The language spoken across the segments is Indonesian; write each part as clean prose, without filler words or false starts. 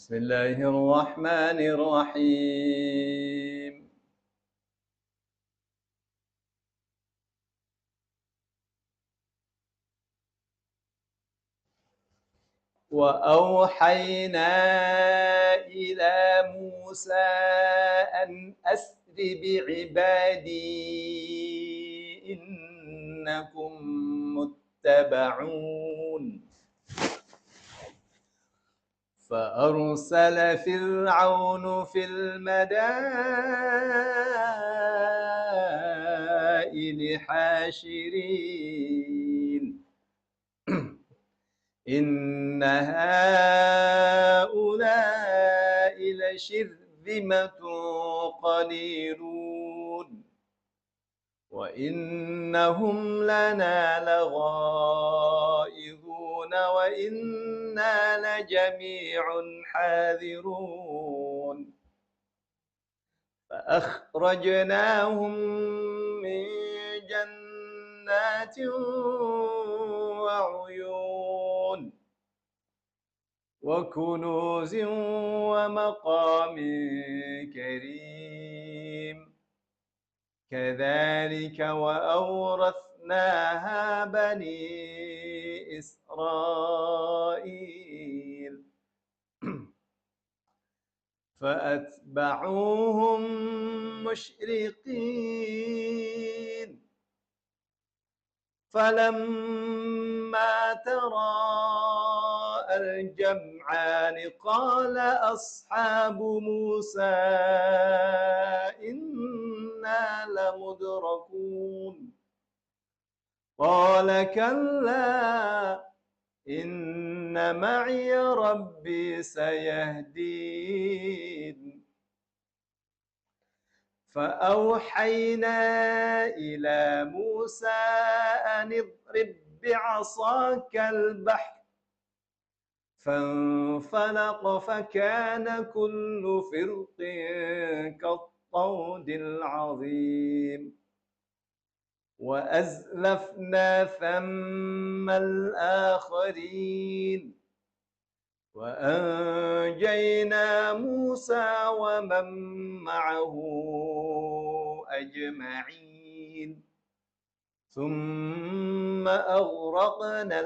بسم الله الرحمن الرحيم. وأوحينا إلى موسى أن أسر بعبادي إنكم متبعون. فأرسل فرعون في المدائن حاشرين إن هؤلاء لشرذمة قليلون وإنهم لنا لغائظون وإنا لجميع حاذرون. فأخرجناهم من جنات وعيون وكنوز ومقام كريم كذلك وأورثناها بني إسرائيل فأتبعوهم مشرقين فلما تراءى الجمعان قال أصحاب موسى إنا لمدركون قال كلا إن معي ربي سيهدين. فأوحينا إلى موسى أن اضرب بعصاك البحر فانفلق فكان كل فرق كالطود العظيم وأزلفنا ثم الآخرين وأنجينا موسى ومن معه أجمعين ثم أغرقنا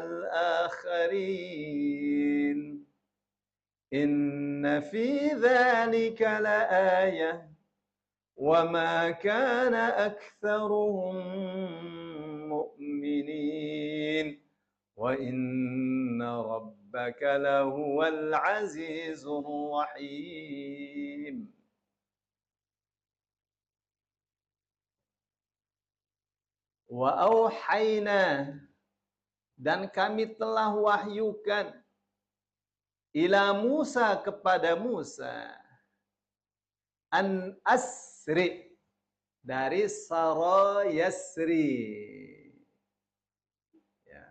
الآخرين إن في ذلك لآية وما كان أكثرهم مؤمنين وإن ربك لهو العزيز الرحيم. Wa auhayna, dan kami telah wahyukan ila Musa, kepada Musa, an asri, dari sara yasri, ya.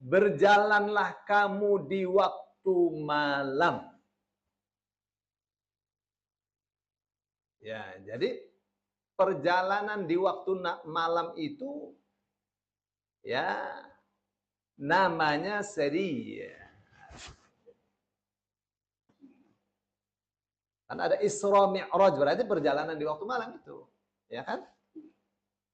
Berjalanlah kamu di waktu malam. Ya, jadi perjalanan di waktu malam itu ya namanya seri. Kan ada Isra Mi'raj, berarti perjalanan di waktu malam itu, ya kan?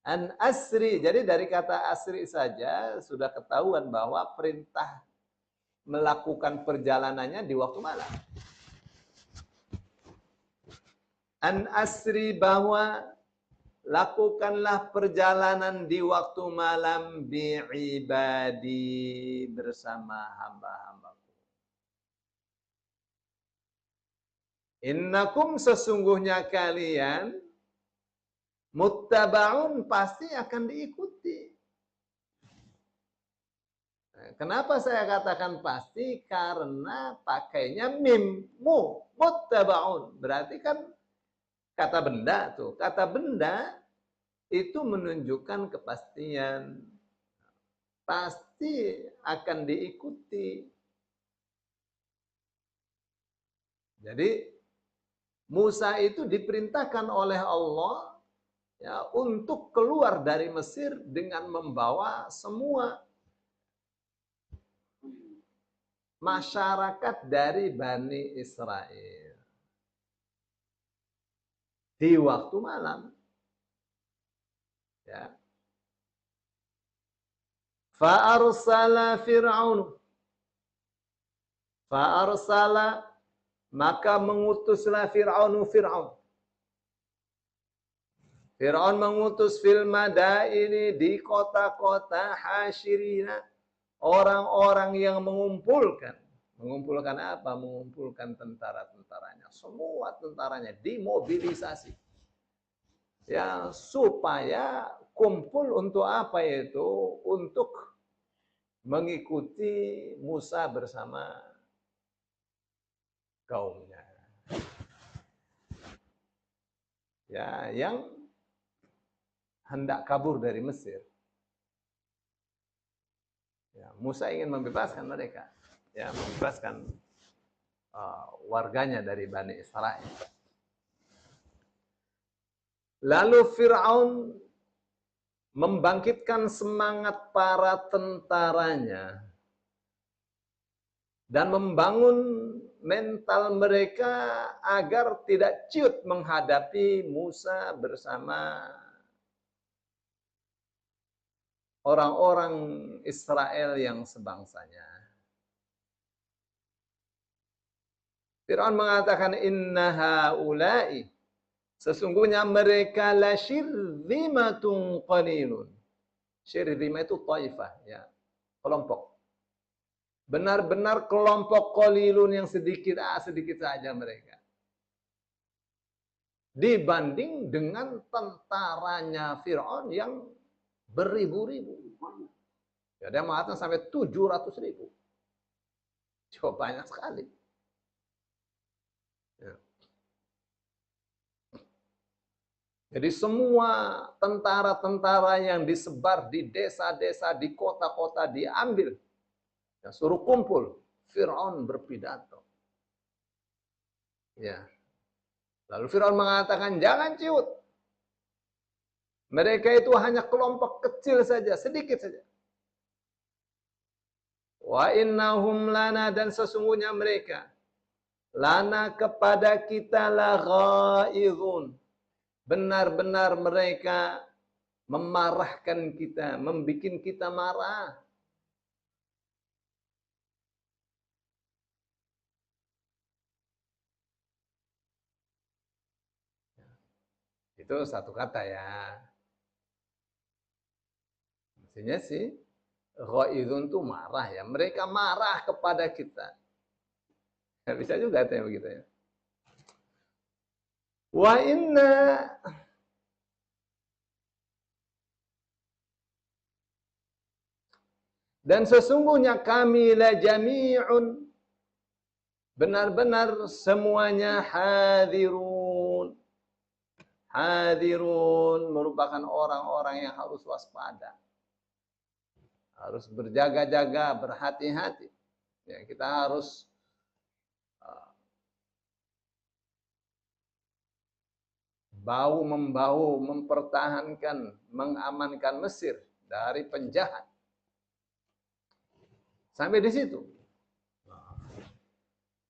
An asri, jadi dari kata asri saja sudah ketahuan bahwa perintah melakukan perjalanannya di waktu malam. An asri, bahwa lakukanlah perjalanan di waktu malam bi'ibadi, bersama hamba-hambaku. Innakum, sesungguhnya kalian, muttaba'un, pasti akan diikuti. Kenapa saya katakan pasti? Karena pakainya mim, muttaba'un. Berarti kan kata benda tuh. Kata benda itu menunjukkan kepastian. Pasti akan diikuti. Jadi Musa itu diperintahkan oleh Allah ya untuk keluar dari Mesir dengan membawa semua masyarakat dari Bani Israel di waktu malam. Ya. Fa'arsala Fir'aun. Fa'arsala, maka mengutuslah Fir'aun. Fir'aun mengutus fil madaini, di kota-kota, hasyirina, orang-orang yang mengumpulkan. Mengumpulkan apa? Mengumpulkan tentara-tentaranya. Semua tentaranya dimobilisasi. Ya, supaya kumpul untuk apa itu? Untuk mengikuti Musa bersama kaumnya. Ya, yang hendak kabur dari Mesir. Ya, Musa ingin membebaskan mereka. Ya, membebaskan warganya dari Bani Israel. Lalu Fir'aun membangkitkan semangat para tentaranya dan membangun mental mereka agar tidak ciut menghadapi Musa bersama orang-orang Israel yang sebangsanya. Fir'aun mengatakan, inna haula'i, sesungguhnya mereka la syirzimatun qalilun. Syirzimah itu taifah, ya, kelompok. Benar-benar kelompok qalilun yang sedikit saja mereka. Dibanding dengan tentaranya Fir'aun yang beribu-ribu. Ya, dia mengatakan sampai 700.000. Coba banyak sekali. Ya. Jadi semua tentara-tentara yang disebar di desa-desa, di kota-kota diambil. Ya, suruh kumpul. Fir'aun berpidato. Ya. Lalu Fir'aun mengatakan, jangan ciut. Mereka itu hanya kelompok kecil saja, sedikit saja. Wa innahum lana, dan sesungguhnya mereka, lana kepada kita la ghaizun. Benar-benar mereka memarahkan kita, membikin kita marah. Itu satu kata ya. Maksudnya sih, ghaizun itu marah ya. Mereka marah kepada kita. Ya, bisa juga katanya begitu ya. Wa inna, dan sesungguhnya kami la jami'un, benar-benar semuanya hadirun. Hadirun merupakan orang-orang yang harus waspada. Harus berjaga-jaga, berhati-hati. Ya, kita harus bahu-membahu mempertahankan, mengamankan Mesir dari penjahat. Sampai di situ.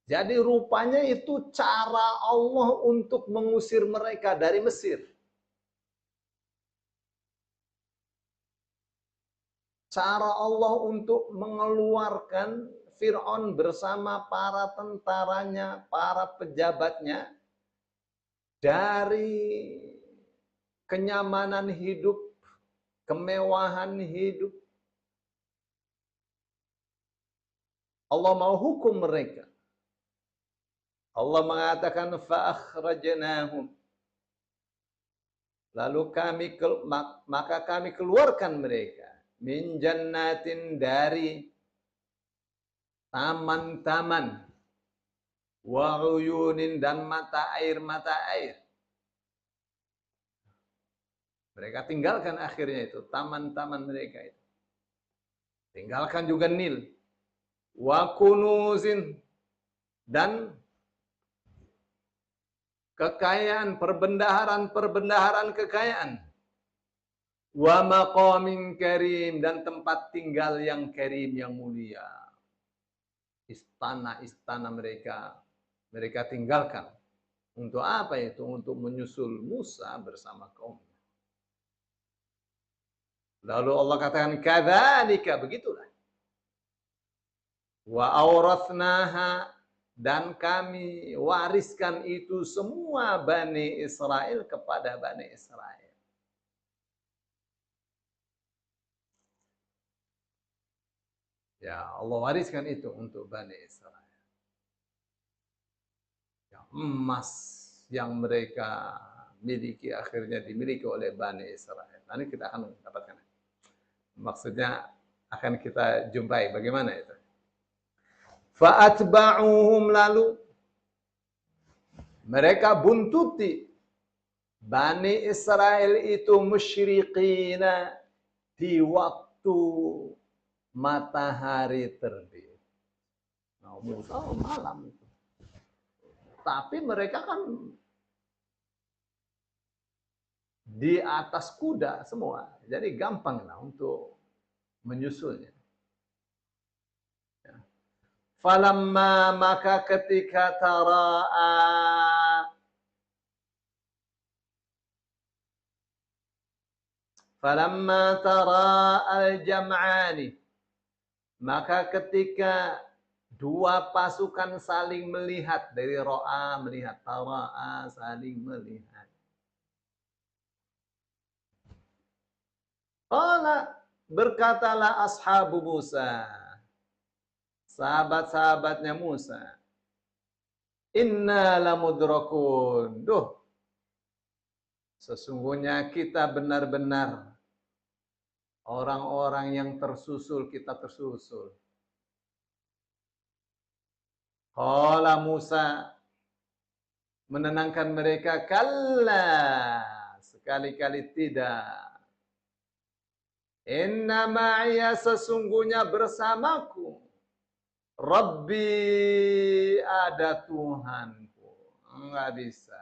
Jadi rupanya itu cara Allah untuk mengusir mereka dari Mesir. Cara Allah untuk mengeluarkan Fir'aun bersama para tentaranya, para pejabatnya dari kenyamanan hidup, kemewahan hidup. Allah mau hukum mereka. Allah mengatakan fa'akhrajnahum. Lalu maka kami keluarkan mereka min jannatin, dari taman-taman, wa uyunin, dan mata air. Mereka tinggalkan akhirnya itu taman-taman mereka itu. Tinggalkan juga Nil. Wa kunuzin, dan kekayaan, perbendaharaan kekayaan. Wa maqamin karim, dan tempat tinggal yang karim, yang mulia. istana-istana mereka tinggalkan. Untuk apa itu? Untuk menyusul Musa bersama kaumnya. Lalu Allah katakan, kadzalika, begitulah. Wa aurathnaha, dan kami wariskan itu semua Bani Israel kepada Bani Israel. Ya, Allah wariskan itu untuk Bani Israel. Ya, emas yang mereka miliki akhirnya dimiliki oleh Bani Israel. Nanti kita akan mendapatkan. Maksudnya akan kita jumpai bagaimana itu. Fa'atba'uhum, lalu mereka buntuti Bani Israel itu musyriqina, di waktu matahari terbit. Nah, Musa malam itu. Tapi mereka kan di atas kuda semua. Jadi gampang lah untuk menyusulnya. Falamma, maka ketika tara'a, falamma tara'al jam'ani, maka ketika dua pasukan saling melihat, dari ro'a melihat, tara'a saling melihat. Qala, berkatalah ashabu Musa, sahabat-sahabatnya Musa, inna lamudrakun. Duh, sesungguhnya kita benar-benar orang-orang yang tersusul, kita tersusul. Qala Musa, menenangkan mereka, kalla, sekali-kali tidak. Inna ma'iya, sesungguhnya bersamaku, Rabbi, ada Tuhanku. Enggak bisa.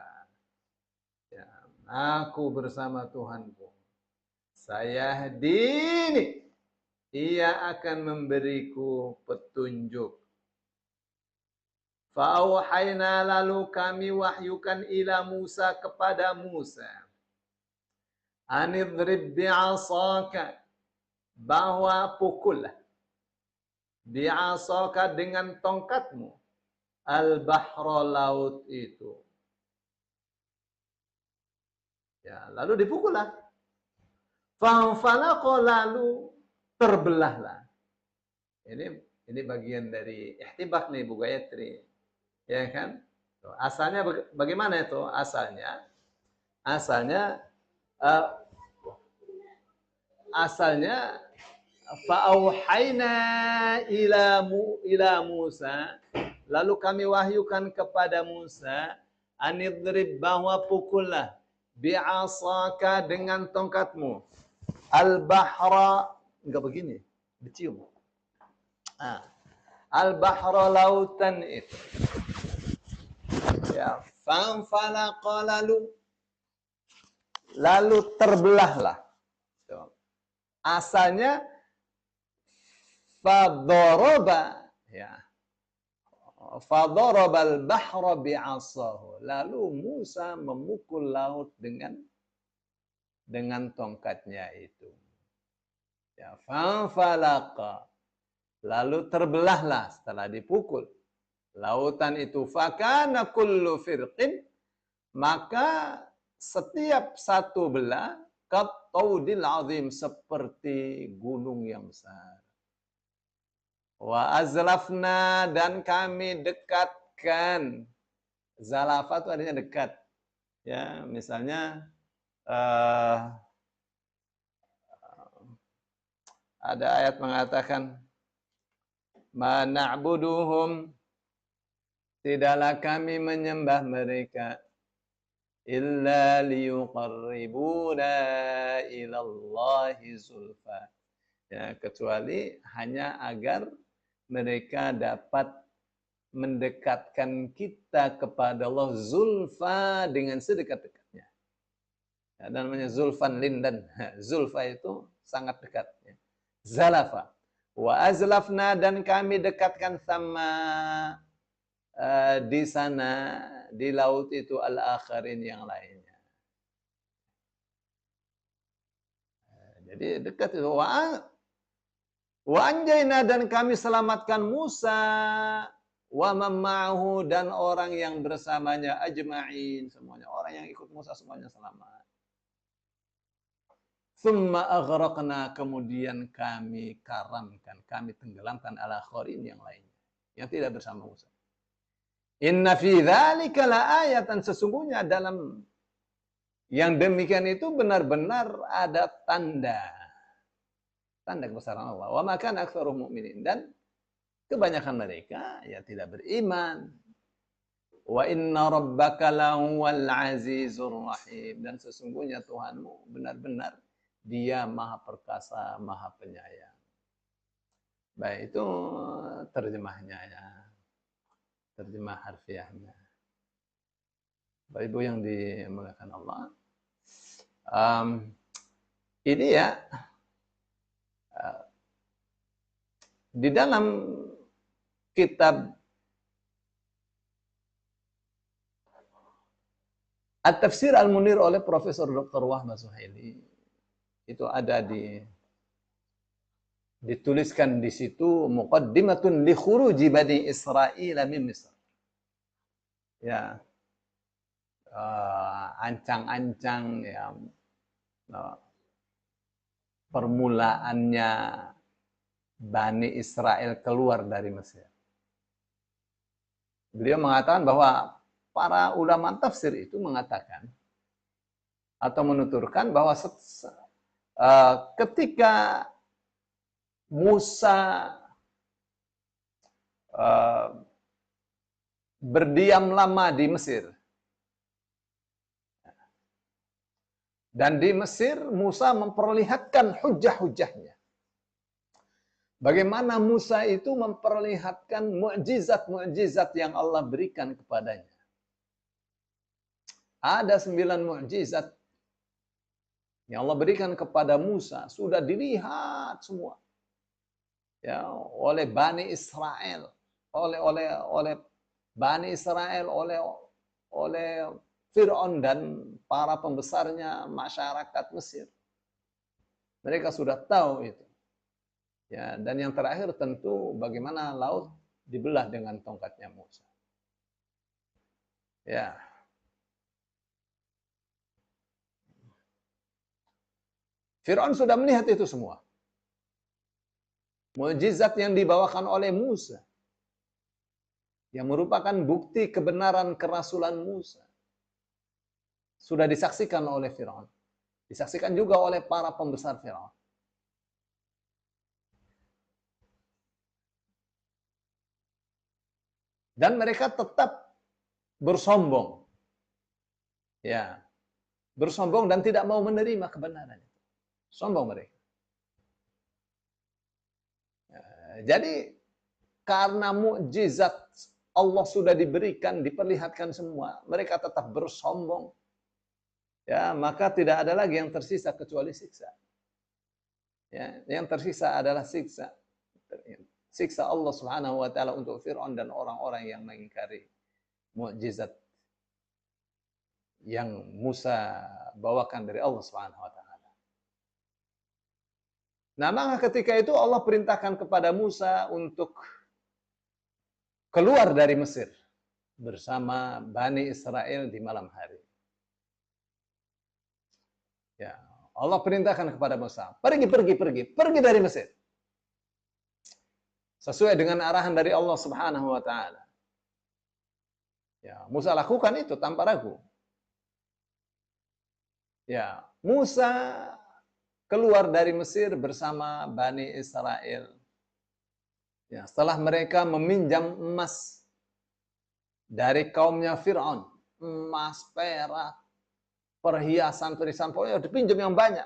Ya, aku bersama Tuhanku. Saya dini, ia akan memberiku petunjuk. Fa'auhayna, lalu kami wahyukan ila Musa, kepada Musa, anidrib bi'asaka, bahwa pukullah, bi'asaka, dengan tongkatmu, al-bahra, laut itu. Ya, lalu dipukullah. Fanfalaqa, lalu terbelahlah. Ini bagian dari ihtibak nih Bu Gayatri. Ya kan? Asalnya bagaimana itu? Asalnya fa'auhayna ila Musa, lalu kami wahyukan kepada Musa, anidrib, bahwa pukullah, bi'asaka, dengan tongkatmu, al-bahra, enggak begini, dicium. Al-bahra, lautan itu. Ya, fanfalaqa, lalu terbelahlah. Asalnya fadoroba, ya, fadorobal bahra bi'asahu, lalu Musa memukul laut dengan tongkatnya itu. Ya, fanfalaqa, lalu terbelahlah setelah dipukul lautan itu, fakana kullu firqin, maka setiap satu belah, kattaudil azim, seperti gunung yang besar. Wa azlafna, dan kami dekatkan. Zalafa itu artinya dekat. Ya, misalnya ada ayat mengatakan, ma na'buduhum, tidaklah kami menyembah mereka, illa liyuqarribuna ilallahi zulfa, ya, kecuali hanya agar mereka dapat mendekatkan kita kepada Allah, zulfa, dengan sedekat-dekatnya. Ya, namanya zulfan lindan. Zulfa itu sangat dekat. Zalafa. Wa azlafna, dan kami dekatkan sama di sana, di laut itu, al-akharin, yang lainnya. Jadi dekat itu. Wa anjayna, dan kami selamatkan Musa, wa mamma'ahu, dan orang yang bersamanya, ajma'in, semuanya. Orang yang ikut Musa semuanya selamat. Tsumma aghraqna, kemudian kami karamkan, kami tenggelamkan al-akharin, yang lainnya, yang tidak bersama Musa. Inna fi dzalika laayatan, sesungguhnya dalam yang demikian itu benar-benar ada tanda kebesaran Allah. Wa ma kana aktsaruhum mu'minin, dan kebanyakan mereka ya tidak beriman. Wa inna rabbaka lahuwal azizur rahim, dan sesungguhnya Tuhanmu benar-benar Dia Maha Perkasa, Maha Penyayang. Baik, itu terjemahnya ya. Terjemah harfiahnya. Bapak Ibu yang dimuliakan Allah. Ini ya, di dalam kitab At-Tafsir Al-Munir oleh Profesor Dr. Wahbah Suhaili, itu ada dituliskan di situ, muqaddimatun li khuruji bani Israil min Misr. Ya, ancang-ancang ya, permulaannya Bani Israel keluar dari Mesir. Beliau mengatakan bahwa para ulama tafsir itu mengatakan atau menuturkan bahwa ketika Musa berdiam lama di Mesir, dan di Mesir Musa memperlihatkan hujah-hujahnya. Bagaimana Musa itu memperlihatkan mukjizat-mukjizat yang Allah berikan kepadanya. Ada 9 mukjizat yang Allah berikan kepada Musa, sudah dilihat semua ya oleh Bani Israel, oleh Bani Israel, oleh Fir'aun dan para pembesarnya masyarakat Mesir. Mereka sudah tahu itu. Ya, dan yang terakhir tentu bagaimana laut dibelah dengan tongkatnya Musa. Ya. Fir'aun sudah melihat itu semua. Mukjizat yang dibawakan oleh Musa, yang merupakan bukti kebenaran kerasulan Musa, sudah disaksikan oleh Fir'aun. Disaksikan juga oleh para pembesar Fir'aun. Dan mereka tetap bersombong. Ya. Bersombong dan tidak mau menerima kebenaran. Sombong mereka. Jadi karena mukjizat Allah sudah diberikan, diperlihatkan semua, mereka tetap bersombong. Ya, maka tidak ada lagi yang tersisa kecuali siksa. Ya, yang tersisa adalah siksa. Siksa Allah Subhanahu wa taala untuk Fir'aun dan orang-orang yang mengingkari mukjizat yang Musa bawakan dari Allah Subhanahu wa taala. Nah, maka ketika itu Allah perintahkan kepada Musa untuk keluar dari Mesir bersama Bani Israel di malam hari. Ya, Allah perintahkan kepada Musa, pergi dari Mesir. Sesuai dengan arahan dari Allah Subhanahu wa taala. Ya, Musa lakukan itu tanpa ragu. Ya, Musa keluar dari Mesir bersama Bani Israel. Ya, setelah mereka meminjam emas dari kaumnya Fir'aun, emas, perak, perhiasan, pokoknya dipinjam yang banyak.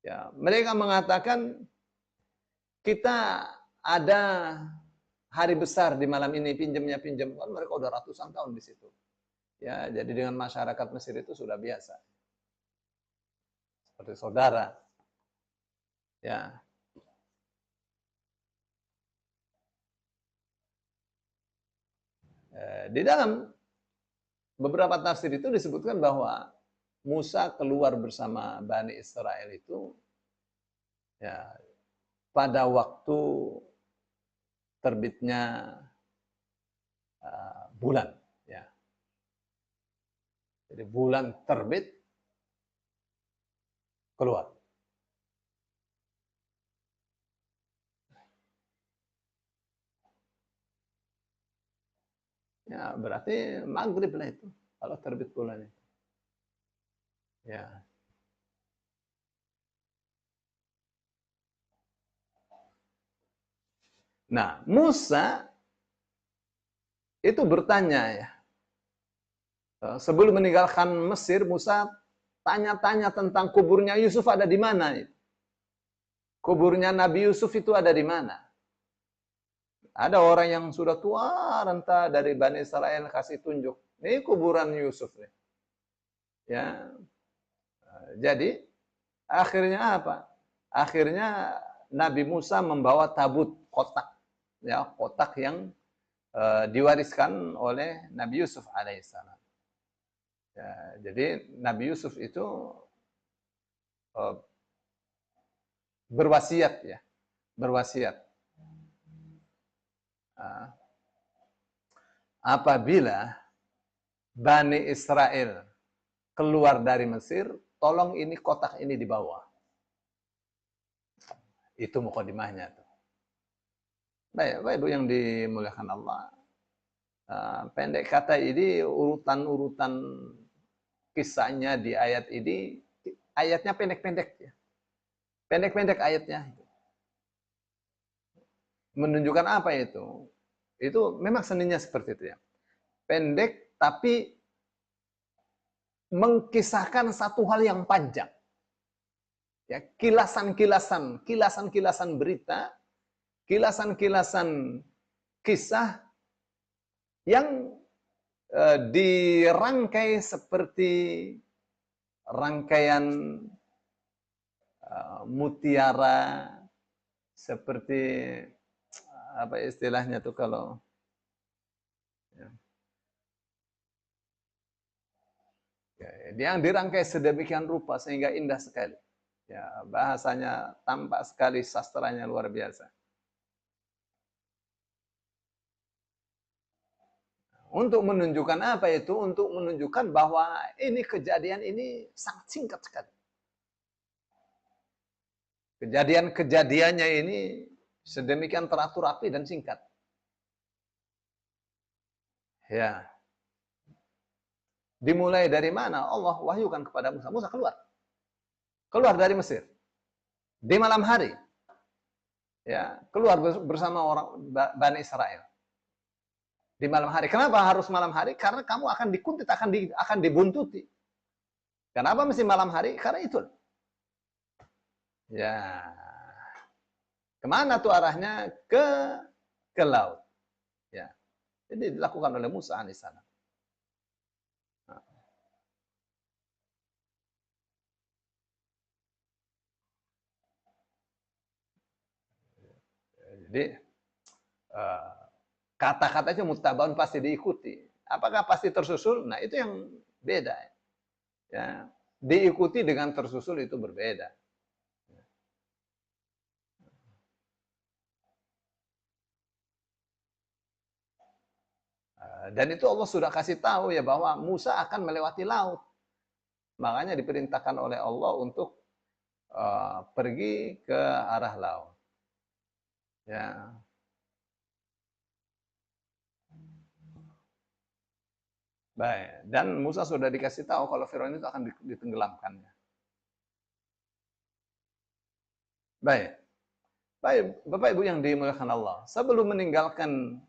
Ya, mereka mengatakan kita ada hari besar di malam ini, pinjam. Mereka udah ratusan tahun di situ. Ya, jadi dengan masyarakat Mesir itu sudah biasa. Seperti saudara. Ya. Di dalam beberapa tafsir itu disebutkan bahwa Musa keluar bersama Bani Israel itu ya pada waktu terbitnya bulan, ya. Jadi bulan terbit keluar. Ya, berarti maghrib lah itu kalau terbit bulan itu. Ya. Nah, Musa itu bertanya ya. Sebelum meninggalkan Mesir, Musa tanya-tanya tentang kuburnya Yusuf ada di mana. Kuburnya Nabi Yusuf itu ada di mana. Ada orang yang sudah tua renta dari Bani Israel kasih tunjuk. Ini kuburan Yusuf nih. Ya. Jadi akhirnya apa? Akhirnya Nabi Musa membawa tabut kotak. Ya, kotak yang diwariskan oleh Nabi Yusuf alaihissalam. Ya, jadi Nabi Yusuf itu berwasiat ya, berwasiat. Apabila Bani Israel keluar dari Mesir, tolong ini kotak ini dibawa. Itu mukadimahnya tuh. Baik, Bapak Ibu yang dimuliakan Allah. Pendek kata ini urutan-urutan kisahnya di ayat ini, ayatnya pendek-pendek ya. Pendek-pendek ayatnya. Menunjukkan apa itu? Itu memang seninya seperti itu ya. Pendek tapi mengkisahkan satu hal yang panjang. Ya, kilasan-kilasan berita, kilasan-kilasan kisah yang dirangkai seperti rangkaian mutiara, seperti apa istilahnya tuh kalau ya, yang dirangkai sedemikian rupa sehingga indah sekali. Ya, bahasanya tampak sekali, sastranya luar biasa. Untuk menunjukkan apa itu? Untuk menunjukkan bahwa ini kejadian ini sangat singkat sekali. Kejadian-kejadiannya ini sedemikian teratur rapi dan singkat. Ya. Dimulai dari mana? Allah wahyukan kepada Musa. Musa keluar. Keluar dari Mesir. Di malam hari. Ya, keluar bersama orang Bani Israel. Di malam hari. Kenapa harus malam hari? Karena kamu akan dikuntit, akan dibuntuti. Kenapa mesti malam hari? Karena itu. Ya. Kemana tuh arahnya? Ke laut. Ya. Jadi dilakukan oleh Musa alaihissalam. Jadi kata-katanya muttabaun pasti diikuti. Apakah pasti tersusul? Nah, itu yang beda. Ya. Diikuti dengan tersusul itu berbeda. Dan itu Allah sudah kasih tahu ya bahwa Musa akan melewati laut. Makanya diperintahkan oleh Allah untuk pergi ke arah laut. Ya. Baik. Dan Musa sudah dikasih tahu kalau Firaun itu akan ditenggelamkannya. Baik. Baik, Bapak Ibu yang dimuliakan Allah. Sebelum meninggalkan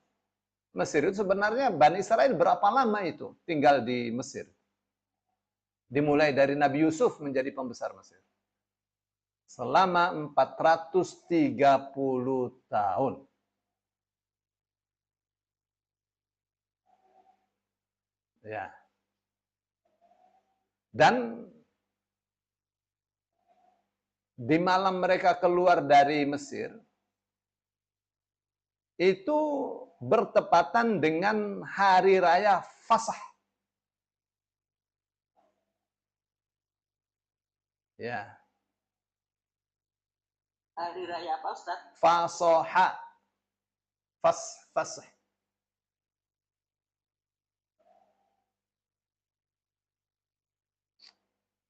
Mesir itu sebenarnya Bani Israel berapa lama itu tinggal di Mesir? Dimulai dari Nabi Yusuf menjadi pembesar Mesir. Selama 430 tahun. Ya. Dan di malam mereka keluar dari Mesir, itu bertepatan dengan hari raya Fasah. Ya. Hari raya apa, Ustaz? Fasoha. Fasah.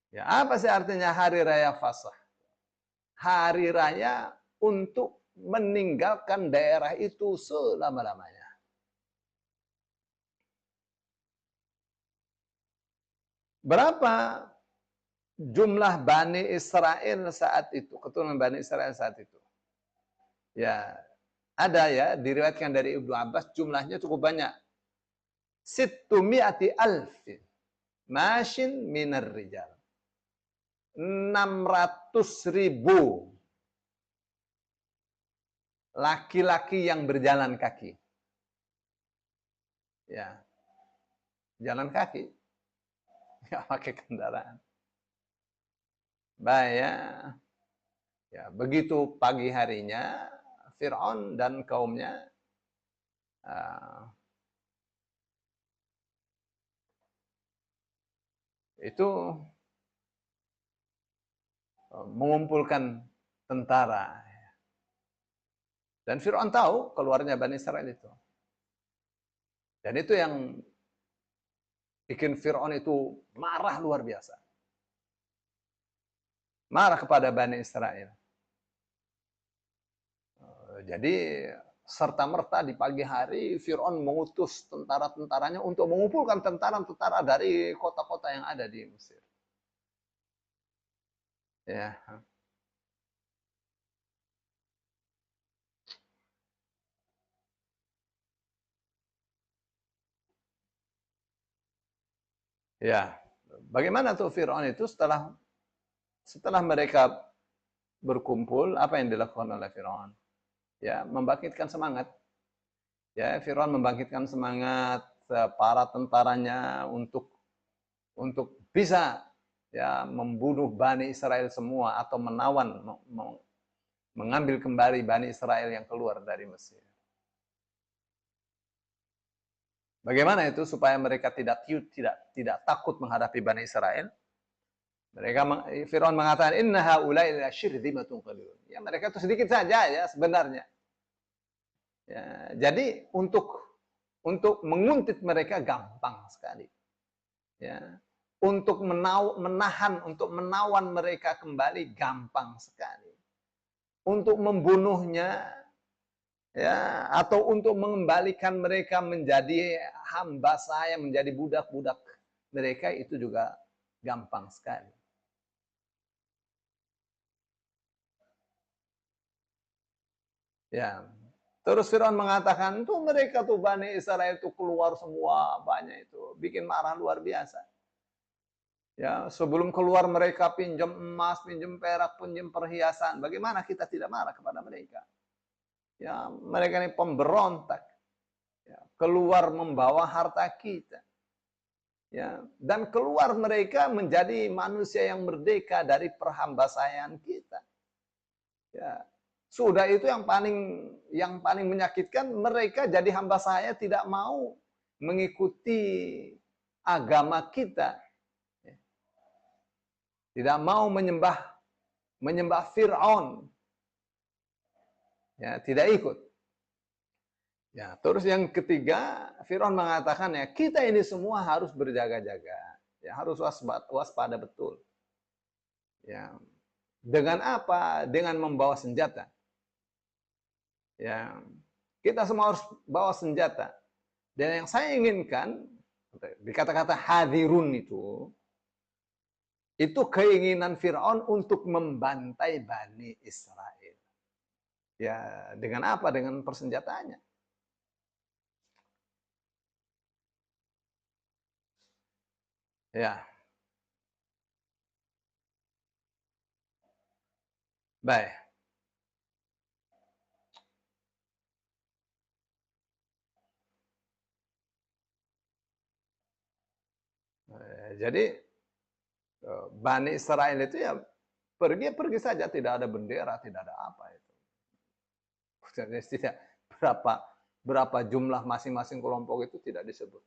Ya, apa sih artinya hari raya Fasah? Hari raya untuk meninggalkan daerah itu selama-lamanya. Berapa jumlah Bani Israel saat itu, keturunan Bani Israel saat itu? Ya, ada ya, diriwayatkan dari Ibnu Abbas, jumlahnya cukup banyak. 600,000 mashin minar rijal. 600.000 laki-laki yang berjalan kaki. Ya, jalan kaki. Nggak pakai kendaraan. Baik ya. Ya, begitu pagi harinya Fir'aun dan kaumnya itu mengumpulkan tentara. Dan Fir'aun tahu keluarnya Bani Israel itu. Dan itu yang bikin Fir'aun itu marah luar biasa. Marah kepada Bani Israel. Jadi serta-merta di pagi hari Fir'aun mengutus tentara-tentaranya untuk mengumpulkan tentara-tentara dari kota-kota yang ada di Mesir. Ya. Ya. Bagaimana tuh Fir'aun itu setelah mereka berkumpul, apa yang dilakukan oleh Fir'aun? Ya, membangkitkan semangat. Ya, Fir'aun membangkitkan semangat para tentaranya untuk bisa ya membunuh Bani Israel semua atau menawan, mengambil kembali Bani Israel yang keluar dari Mesir. Bagaimana itu supaya mereka tidak takut menghadapi Bani Israel? Fir'aun mengatakan inna haula'i lasyirzimatun qalilun. Ya, mereka itu sedikit saja ya sebenarnya. Ya, jadi untuk menguntit mereka gampang sekali. Ya. Untuk menahan, untuk menawan mereka kembali gampang sekali. Untuk membunuhnya ya, atau untuk mengembalikan mereka menjadi hamba saya, menjadi budak-budak mereka itu juga gampang sekali. Ya. Terus Fir'aun mengatakan, tuh mereka tuh Bani Israel itu keluar semua banyak itu, bikin marah luar biasa. Ya, sebelum keluar mereka pinjam emas, pinjam perak, pinjam perhiasan. Bagaimana kita tidak marah kepada mereka? Ya, mereka ini pemberontak. Ya, keluar membawa harta kita. Ya, dan keluar mereka menjadi manusia yang merdeka dari perhambasaan kita. Ya, sudah itu yang paling menyakitkan, mereka jadi hamba saya tidak mau mengikuti agama kita. Tidak mau menyembah Fir'aun. Ya, tidak ikut. Ya, terus yang ketiga, Fir'aun mengatakan ya, kita ini semua harus berjaga-jaga. Ya, harus waspada betul. Ya. Dengan apa? Dengan membawa senjata. Ya, kita semua harus bawa senjata. Dan yang saya inginkan, di kata-kata hadirun itu keinginan Fir'aun untuk membantai Bani Israel. Ya, dengan apa? Dengan persenjataannya. Ya. Baik. Jadi Bani Israel itu ya pergi saja, tidak ada bendera, tidak ada apa itu. Tidak berapa jumlah masing-masing kelompok itu tidak disebut.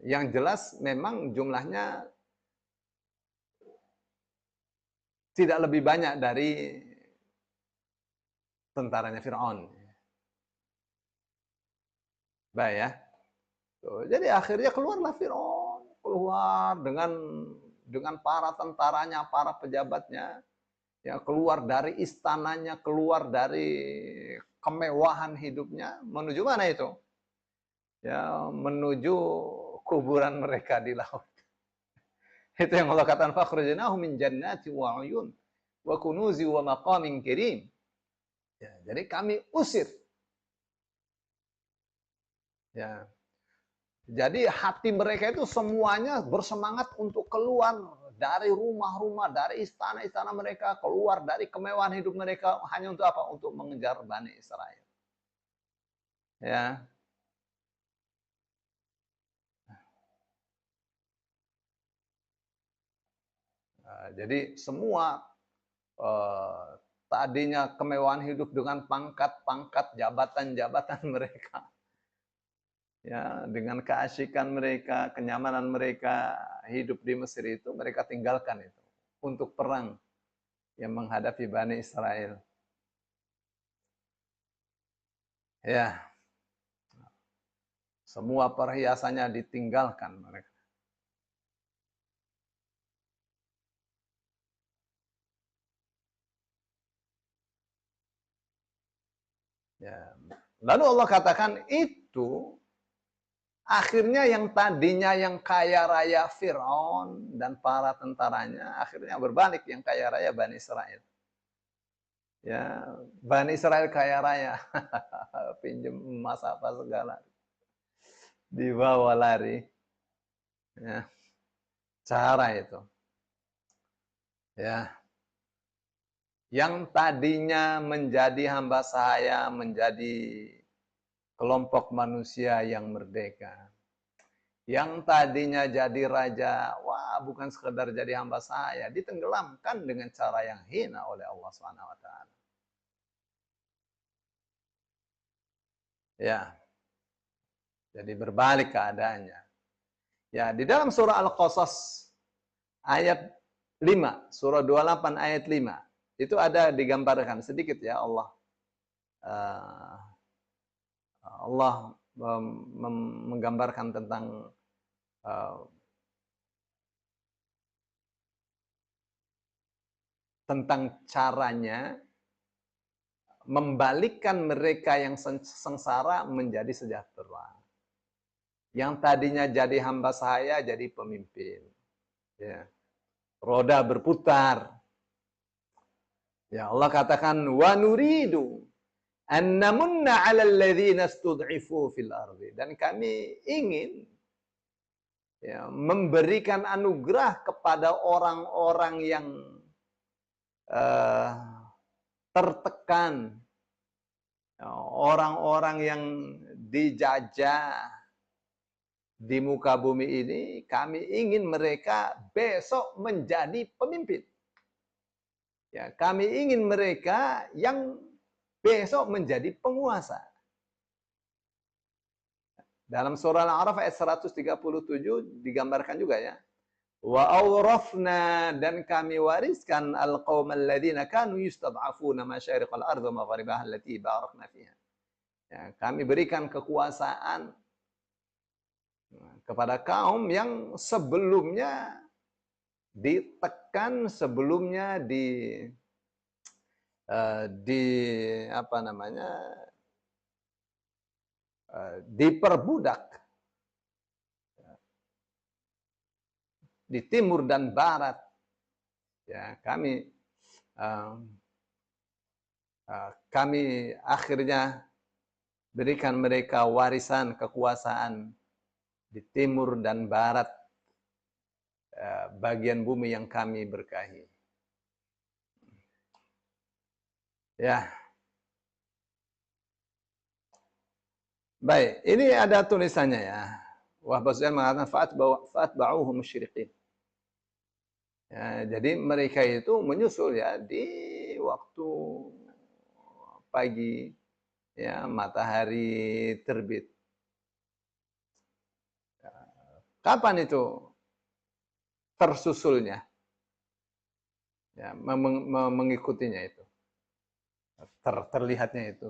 Yang jelas memang jumlahnya tidak lebih banyak dari tentaranya Fir'aun. Baik ya. Jadi akhirnya keluarlah Fir'aun, keluar dengan para tentaranya, para pejabatnya, ya keluar dari istananya, keluar dari kemewahan hidupnya, menuju mana itu? Ya, menuju kuburan mereka di laut. Itu yang Allah katakan, fakhrajnahum min jannati wa uyun wa kunuzi wa maqamin karim. Ya, jadi kami usir. Ya. Jadi hati mereka itu semuanya bersemangat untuk keluar dari rumah-rumah, dari istana-istana mereka, keluar dari kemewahan hidup mereka hanya untuk apa? Untuk mengejar Bani Israel. Ya. Jadi semua tadinya kemewahan hidup dengan pangkat-pangkat, jabatan-jabatan mereka. Ya, dengan keasyikan mereka, kenyamanan mereka hidup di Mesir itu, mereka tinggalkan itu untuk perang yang menghadapi Bani Israel. Ya, semua perhiasannya ditinggalkan mereka. Ya. Lalu Allah katakan itu akhirnya yang tadinya yang kaya raya Fir'aun dan para tentaranya akhirnya berbalik yang kaya raya Bani Israel. Ya, Bani Israel kaya raya, pinjam emas apa segala, dibawa lari. Ya, cara itu. Ya, yang tadinya menjadi hamba sahaya, menjadi kelompok manusia yang merdeka. Yang tadinya jadi raja, wah bukan sekedar jadi hamba sahaya, ditenggelamkan dengan cara yang hina oleh Allah SWT. Ya, jadi berbalik keadaannya. Ya, di dalam surah Al-Qasas ayat 5, surah 28 ayat 5, itu ada digambarkan sedikit ya Allah. Allah menggambarkan tentang caranya membalikkan mereka yang sengsara menjadi sejahtera. Yang tadinya jadi hamba sahaya jadi pemimpin. Ya. Roda berputar. Ya, Allah katakan wa nuridu an namunna 'alal ladzina istud'ifu fil ardi, dan kami ingin ya, memberikan anugerah kepada orang-orang yang tertekan, orang-orang yang dijajah di muka bumi ini. Kami ingin mereka besok menjadi pemimpin. Ya, kami ingin mereka yang besok menjadi penguasa. Dalam surah Al-A'raf ayat 137 digambarkan juga ya. Wa awrafna, dan kami wariskan al-qaumal ladzina kanu yustad'afuna masyariqal ardh wa magharibaha allati barakna fiha. Ya, kami berikan kekuasaan kepada kaum yang sebelumnya ditekan, sebelumnya apa namanya, diperbudak di timur dan barat. Ya, kami akhirnya berikan mereka warisan kekuasaan di timur dan barat bagian bumi yang kami berkahi. Ya. Baik, ini ada tulisannya ya. Wahbah Sufyan mengatakan fa'atba'uhum musyriqin. Ya, jadi mereka itu menyusul ya di waktu pagi ya matahari terbit. Kapan itu tersusulnya? Ya, mengikutinya itu. Terlihatnya itu.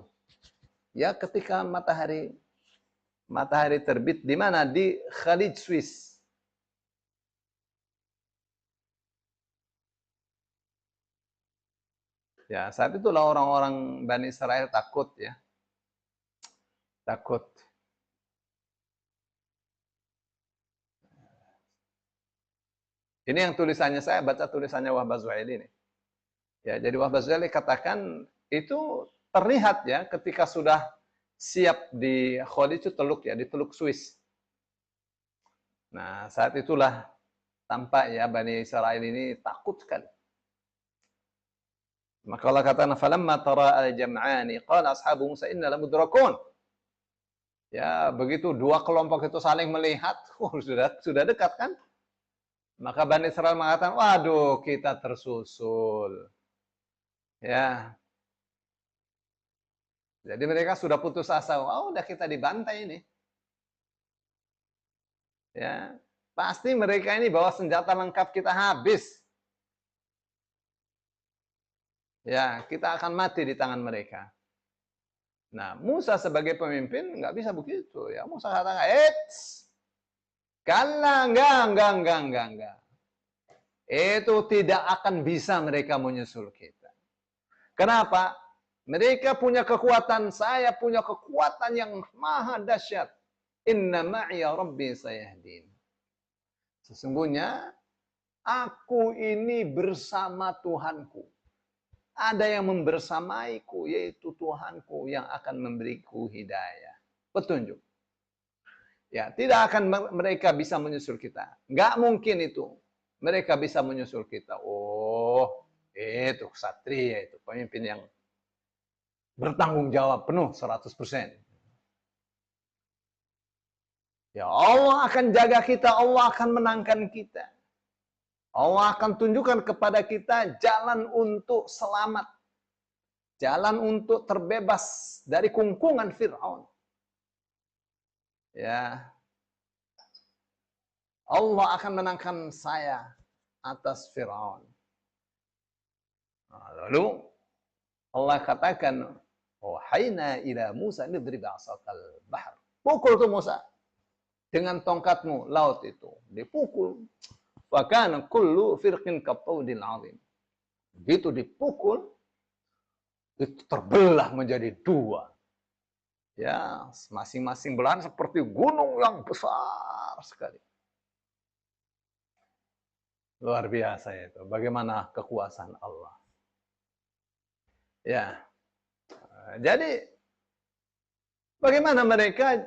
Ya ketika matahari terbit di mana? Di Khalij Swiss. Ya, saat itulah orang-orang Bani Israel takut ya. Takut. Ini yang tulisannya saya baca tulisannya Wahbah Zuhaili ini. Ya, jadi Wahbah Zuhaili katakan itu terlihat ya ketika sudah siap di Khalij itu Teluk ya, di Teluk Swiss. Nah, saat itulah tampak ya Bani Israel ini takut sekali. Maka Allah kata, "Falamma tara al-jam'ani qala ashabu Musa inna lamudrakun." Ya, begitu dua kelompok itu saling melihat, sudah dekat kan? Maka Bani Israel mengatakan, "Waduh, kita tersusul." Ya. Jadi mereka sudah putus asa, "Oh, udah kita dibantai ini." Ya. Pasti mereka ini bawa senjata lengkap, kita habis. Ya, kita akan mati di tangan mereka. Nah, Musa sebagai pemimpin nggak bisa begitu. Ya, Musa katakan, kalla, enggak. Itu tidak akan bisa mereka menyusul kita. Kenapa? Mereka punya kekuatan, saya punya kekuatan yang maha dahsyat. Inna ma'iya rabbi sayahdin. Sesungguhnya, aku ini bersama Tuhanku. Ada yang membersamaiku, yaitu Tuhanku yang akan memberiku hidayah. Petunjuk. Ya, tidak akan mereka bisa menyusul kita. Nggak mungkin itu. Mereka bisa menyusul kita. Oh, itu ksatria, itu pemimpin yang bertanggung jawab penuh 100%. Ya, Allah akan jaga kita, Allah akan menangkan kita. Allah akan tunjukkan kepada kita jalan untuk selamat. Jalan untuk terbebas dari kungkungan Fir'aun. Ya. Allah akan menangkan saya atas Fir'aun. Nah, lalu Allah katakan, "Wahayna ila Musa nidrib 'asakal bahr." Pukul tuh Musa dengan tongkatmu laut itu. Dipukul. Fakana kullu firqin kattaudil 'azim. Begitu dipukul, itu terbelah menjadi dua. Ya, masing-masing belahan seperti gunung yang besar sekali. Luar biasa itu. Bagaimana kekuasaan Allah. Ya. Jadi bagaimana mereka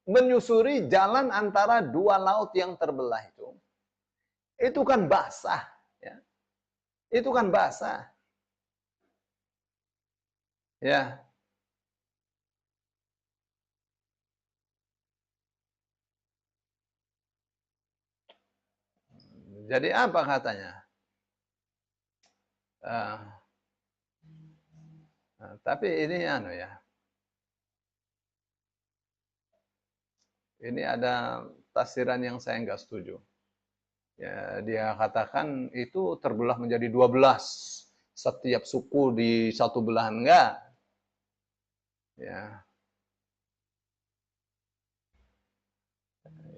menyusuri jalan antara dua laut yang terbelah itu? Itu kan basah, ya. Itu kan basah. Ya. Jadi apa katanya? Tapi ini anu ya. Ini ada tafsiran yang saya nggak setuju. Ya, dia katakan itu terbelah menjadi 12. Setiap suku di satu belahan enggak. Ya.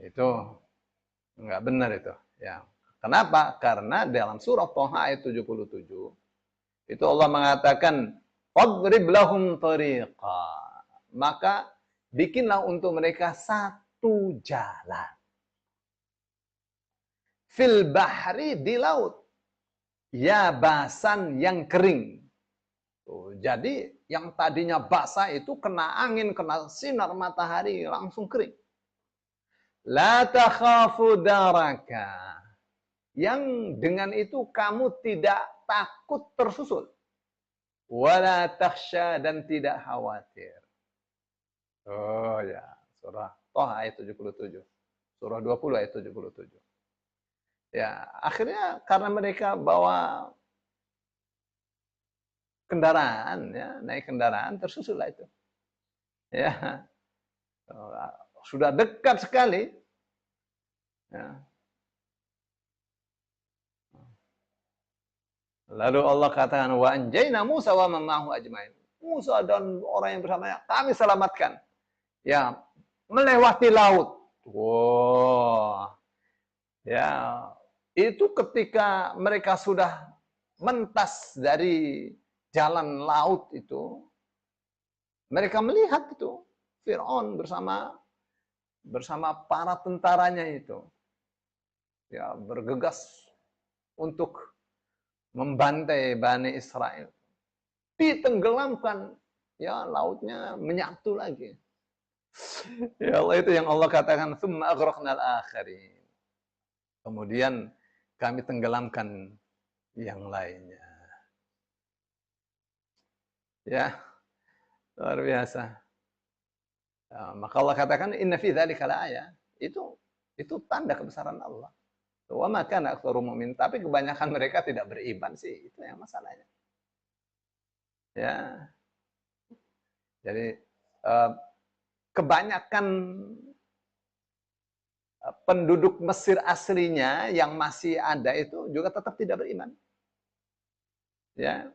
Itu enggak benar itu, ya. Kenapa? Karena dalam surah Thaha ayat 77 itu Allah mengatakan fadrib lahum tariqa. Maka bikinlah untuk mereka satu jalan. Fil bahri, di laut. Ya basan yang kering. Tuh, jadi yang tadinya basah itu kena angin, kena sinar matahari langsung kering. La takhafu daraka. Yang dengan itu kamu tidak takut tersusul. Wala takhsha, dan tidak khawatir. Oh ya, surah Thaha ayat 77. Surah 20 ayat 77. Ya, akhirnya karena mereka bawa kendaraan, ya, naik kendaraan, tersusul lah itu. Ya, sudah dekat sekali. Ya. Lalu Allah katakan wa anjayna Musa wa man ma'ahu ajmain. Musa dan orang yang bersamanya kami selamatkan. Ya, melewati laut. Wow. Ya, itu ketika mereka sudah mentas dari jalan laut itu, mereka melihat itu Firaun bersama para tentaranya itu, ya bergegas untuk membantai Bani Israel. Ditenggelamkan, ya lautnya menyatu lagi. Ya Allah, itu yang Allah katakan, "Tsumma aghraqnal akharin." Kemudian kami tenggelamkan yang lainnya. Ya, luar biasa. Ya, maka Allah katakan inna fi dzalika laayah. Itu tanda kebesaran Allah. Wa ma kana aktsaru mu'min, tapi kebanyakan mereka tidak beriman sih, itu yang masalahnya. Ya. Jadi kebanyakan penduduk Mesir aslinya yang masih ada itu juga tetap tidak beriman. Ya.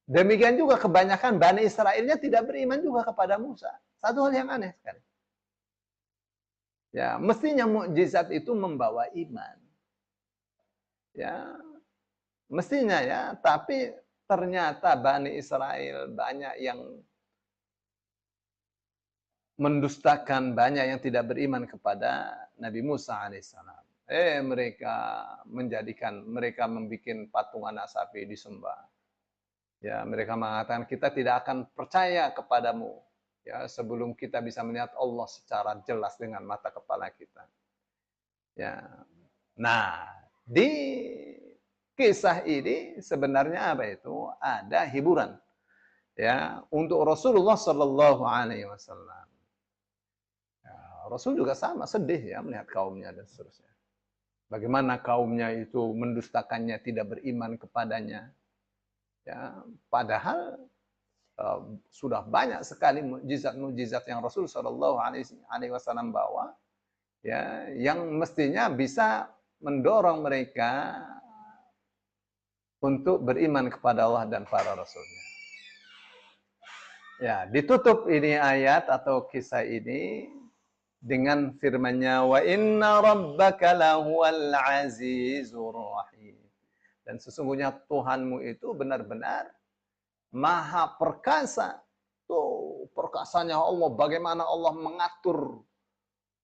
Demikian juga kebanyakan Bani Israelnya tidak beriman juga kepada Musa. Satu hal yang aneh sekali. Ya, mestinya mukjizat itu membawa iman. Ya, mestinya ya, tapi ternyata Bani Israel banyak yang mendustakan, banyak yang tidak beriman kepada Nabi Musa alaihissalam. Mereka membuat patung anak sapi disembah. Ya, mereka mengatakan kita tidak akan percaya kepadamu ya sebelum kita bisa melihat Allah secara jelas dengan mata kepala kita. Ya. Nah, di kisah ini sebenarnya apa itu? Ada hiburan ya untuk Rasulullah Shallallahu alaihi wasallam. Ya, Rasul juga sama sedih ya melihat kaumnya dan seterusnya. Bagaimana kaumnya itu mendustakannya, tidak beriman kepadanya. Ya, padahal sudah banyak sekali mukjizat-mukjizat yang Rasul Shallallahu Alaihi Wasallam bawa, ya, yang mestinya bisa mendorong mereka untuk beriman kepada Allah dan para Rasulnya. Ya, ditutup ini ayat atau kisah ini dengan firman-Nya wa inna rabbaka lahuwal azizur rahim. Dan sesungguhnya Tuhanmu itu benar-benar maha perkasa. Tuh, perkasanya Allah, bagaimana Allah mengatur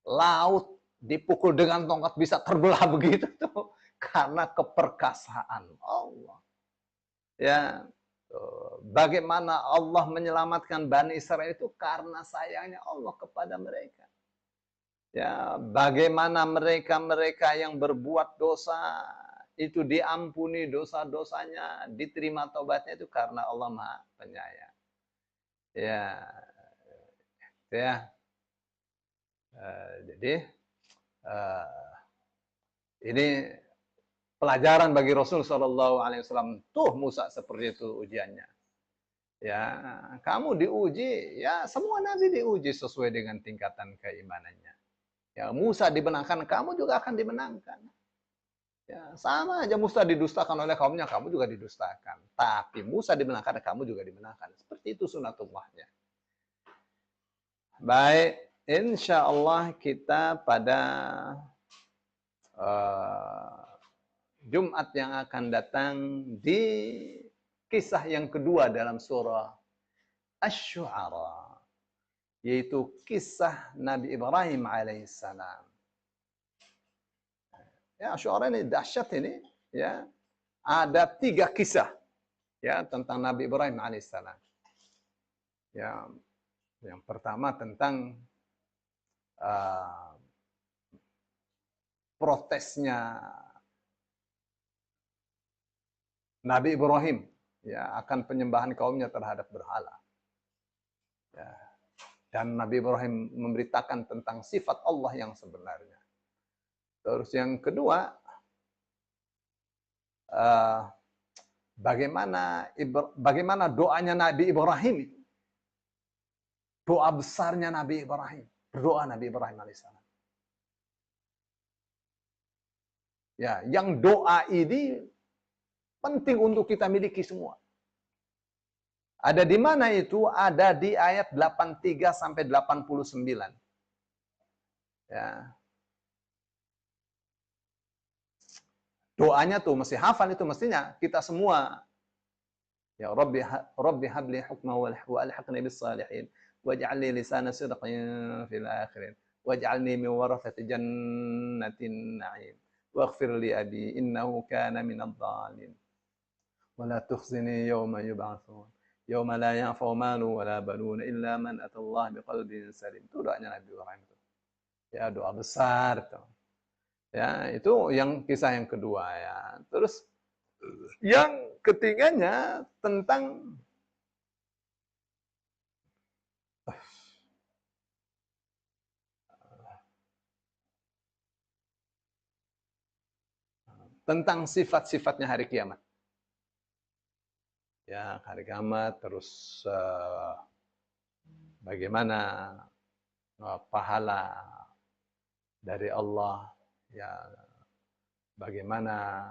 laut dipukul dengan tongkat bisa terbelah begitu tuh karena keperkasaan Allah. Ya, bagaimana Allah menyelamatkan Bani Israel itu karena sayangnya Allah kepada mereka. Ya, bagaimana mereka yang berbuat dosa itu diampuni dosa-dosanya, diterima taubatnya itu karena Allah Maha Penyayang. Ya, ya. Jadi ini pelajaran bagi Rasul Shallallahu Alaihi Wasallam. Tuh Musa seperti itu ujiannya. Ya, kamu diuji, ya semua nabi diuji sesuai dengan tingkatan keimanannya. Ya, Musa dimenangkan, kamu juga akan dimenangkan. Ya, sama aja Musa didustakan oleh kaumnya, kamu juga didustakan. Tapi Musa dimenangkan, kamu juga dimenangkan. Seperti itu sunatullahnya. Baik, insya Allah kita pada Jumat yang akan datang di kisah yang kedua dalam surah Asy-Syu'ara, yaitu kisah Nabi Ibrahim alaihissalam. Ya, Asy-Syu'ara ini dahsyat ini, ya. Ada 3 kisah ya tentang Nabi Ibrahim alaihissalam. Ya, yang pertama tentang protesnya Nabi Ibrahim ya akan penyembahan kaumnya terhadap berhala. Ya. Dan Nabi Ibrahim memberitakan tentang sifat Allah yang sebenarnya. Terus yang kedua, bagaimana doanya Nabi Ibrahim Doa besarnya Nabi Ibrahim. Berdoa Nabi Ibrahim alaihissalam. Ya, yang doa ini penting untuk kita miliki semua. Ada di mana itu? Ada di ayat 83 sampai 89. Ya. Doanya tuh mesti hafal itu mestinya kita semua. Ya Rabbi habli hukma wa alhiqni bis salihin waj'al li lisana sidqin fil akhirin waj'alni min warathati jannatin na'im waghfir li abi innahu kana minadh dhalin wa la tukhzini yawma yub'atsun yawma la yanfa'u malu wa la banun illa man atallaha biqalbin salim. Itu doanya Nabi Ibrahim itu. Ya, doa besar tuh. Ya, itu yang kisah yang kedua ya. Terus yang ketiganya tentang sifat-sifatnya hari kiamat. Ya, hari kiamat, terus bagaimana pahala dari Allah, ya, bagaimana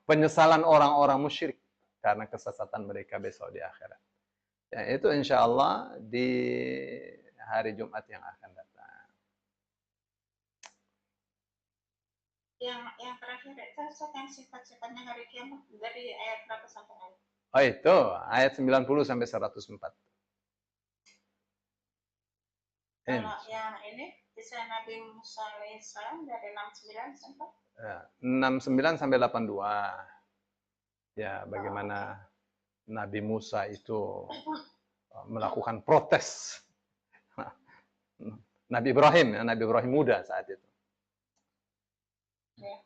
penyesalan orang-orang musyrik karena kesesatan mereka besok di akhirat. Ya, itu insya Allah di hari Jumat yang akan datang. Yang terakhir itu yang sifat-sifatnya hari kiamat dari ayat berapa sampai ayat? Oh itu ayat 90 sampai 104. Kalau yang ini kisah Nabi Musa alaihissalam dari 69 sampai 69 sampai 82. Ya, bagaimana Nabi Musa itu melakukan protes. Nabi Ibrahim muda saat itu. Ya.